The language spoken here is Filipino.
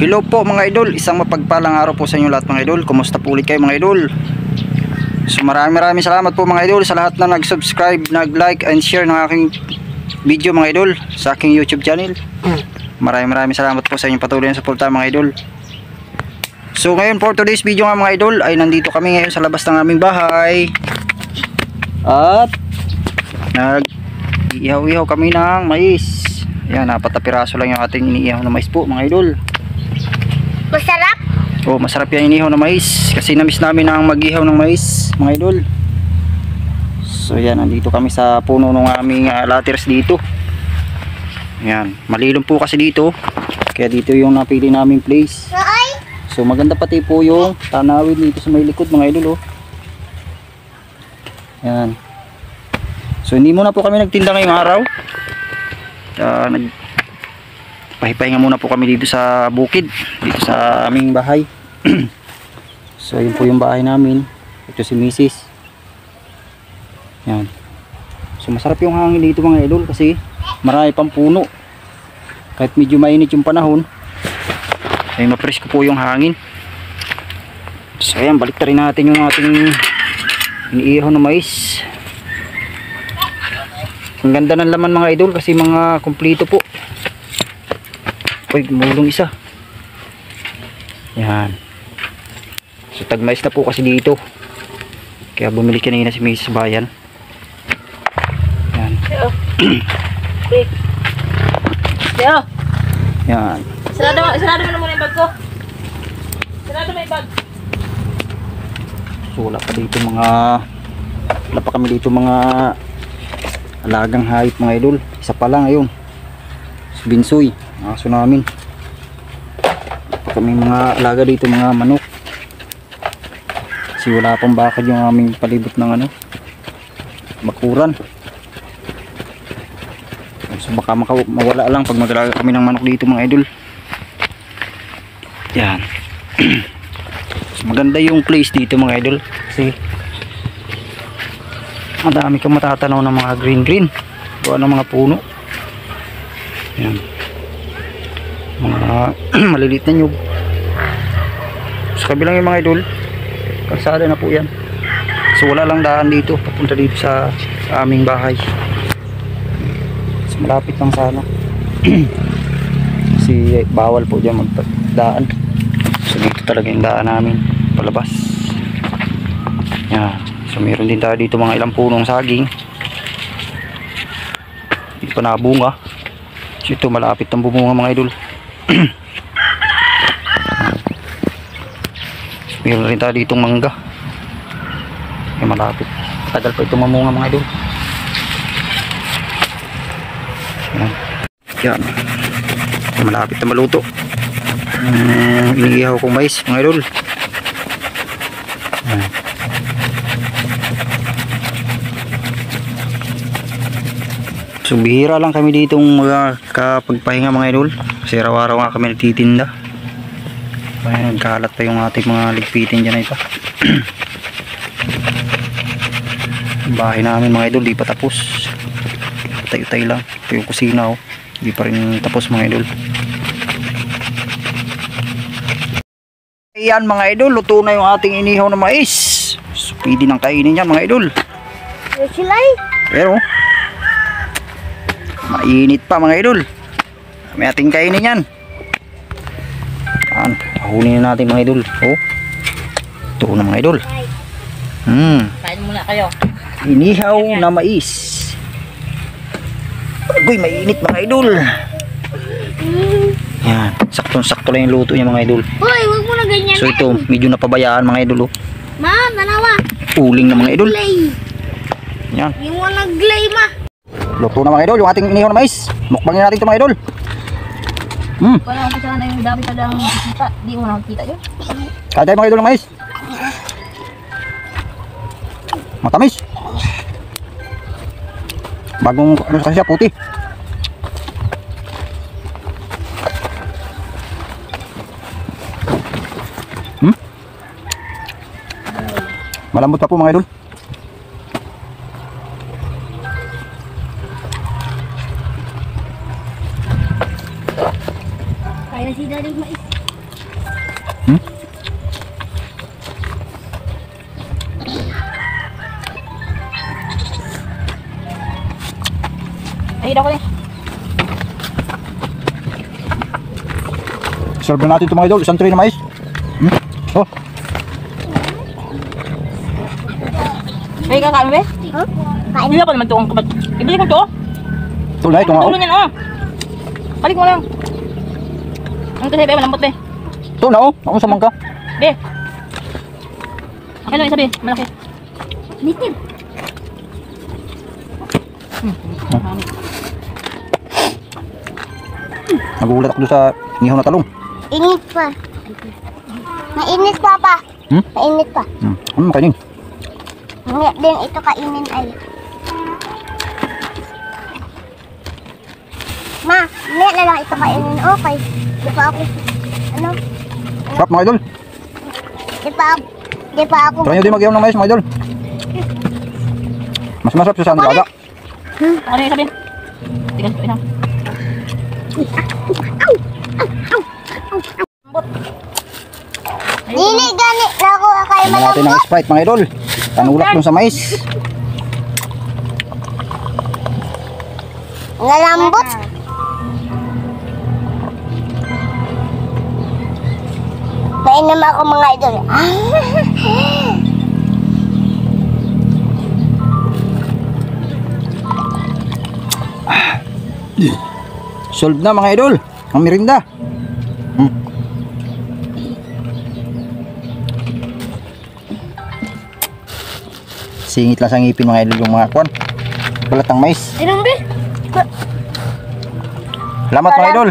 Hello po mga idol, isang mapagpalang araw po sa inyo lahat mga idol. Kumusta po ulit kayo mga idol? So maraming salamat po mga idol sa lahat na nag-subscribe, nag-like and share ng aking video mga idol sa aking YouTube channel. Maraming salamat po sa inyong patuloy na suporta mga idol. So ngayon for today's video nga mga idol ay nandito kami ngayon sa labas ng aming bahay. At nag-ihaw-ihaw kami ng mais. Yan, 4 na piraso lang yung ating iniihaw na mais po mga idol. Masarap? Oh, masarap yung inihaw na mais kasi na-miss namin ang mag-ihaw ng mais mga idol. So yan, nandito kami sa puno ng aming laters dito. Yan, malilom po kasi dito, kaya dito yung napili naming place. So maganda pati po yung tanawin dito sa may likod mga idol. Oh, yan. So hindi muna po kami nagtinda ngayong araw. Pahipahinga muna po kami dito sa bukid, dito sa aming bahay. So yun po yung bahay namin. Ito si Mrs. Yan. So masarap yung hangin dito mga idol kasi marami pang puno. Kahit medyo mainit yung panahon ay mapresko po yung hangin. So ayan, balik rin natin yung ating iniihaw na mais. Ang ganda ng laman mga idol kasi mga kumpleto po. Uy, gumulong isa. Yan. So tagmais na po kasi dito, kaya bumili kanina si Mrs. Bayan. Yan. Yan. Sarado mo na muna yung bag ko. Sarado mo yung bag. So wala pa kami dito mga alagang hayop mga idol. Isa pa lang ayun, si Binsoy, aso namin. Kami mga alaga dito, mga manok, kasi wala pang bakad yung aming palibot ng bakuran. So baka mawala lang pag mag-alaga kami ng manok dito mga idol. Yan. So, maganda yung place dito mga idol kasi madami kang matatanaw ng mga green gawa ng mga puno. Yan, mga maliliit na nyug. Sa kabilang yung mga idol, kalsada na po yan. So wala lang daan dito papunta dito sa aming bahay. So, malapit lang sana. Kasi bawal po dyan magdaan. So dito talaga yung daan namin palabas. Yan. So meron din tayo dito mga ilang punong saging. Hindi pa nabunga. So ito malapit ang bumunga mga idol. So, meron rin tayo ditong mangga. Ay malapit. Tagal pa itong mamunga mga idol. Yan. Yan. Malapit na maluto. Iniihaw kong mais mga idol. Yan. So bihira lang kami ditong kapagpahinga mga idol kasi araw-araw nga kami nagtitinda. Kaya nagkalat pa yung ating mga ligpitin dyan ito. Bahay namin mga idol di pa tapos, utay-utay lang. Ito yung kusina, di pa rin tapos mga idol. Ayan mga idol, luto na yung ating inihaw na mais. So pwede nang kainin yan mga idol. Pero mainit pa mga idol, may ating kainin yan. Pahunin na natin mga idol. Oh, ito na mga idol. Kain muna kayo. Inihaw na mais. Agoy, mainit mga idol. Yan, saktong-sakto lang yung luto niya mga idol. Hoy, wag mo na ganyan. So ito, medyo napabayaan mga idol. Ma, nanawa. Uling na mga idol. Yan. Yung mo naglay ma. Luto na mga idol yung ating inihaw na mais. Mukbangin natin ito mga idol. Parang ako sana yung dami talang kita. Di mo nakikita yun. Kaya tayo mga idol ng mais. Matamis. Bagong kasi siya, puti. Malambot pa po mga idol. Kaya si Daddy mais. Hmm? Ay, daw ko eh. Serve na natin ito mga idol. Isang tray na mais. Hmm? Oh, Ay, kakain mo ba? Huh? Kain. Hindi ako naman ito ang kabat. Ibili ko ito. ito na ito nga. Tulo niyan, oh. Balik mo lang. Ang kasi, be, malambot, be. Ito na oh. Ako sa mangka. Be. Akin lang, isa, be. Malaki. Native. Nagugulat ako doon sa nihaw na talong. Init pa. Mainit pa pa. Hmm? Mainit pa. Ano makainin? Hindi din ito kainin ay. Ma, hindi na lang ito kainin. Okay. Di pa ako. Ano? Sarap mga idol. Di pa ako. Try nyo din mag-ihaw ng mais mga idol. Mas masarap sa nilaga. Ano yung sabi? Tigas ito, ina. Dili gani na ako kay Tignan natin malambot. ng Sprite mga idol. Panulak dun sa mais. Ngalambot. Mainam ako mga idol. Solve na mga idol. Ang merinda. Singit lang sa ngipin mga idol yung mga kwan. Balat ng mais. Ay, naman, be. Salamat mga idol.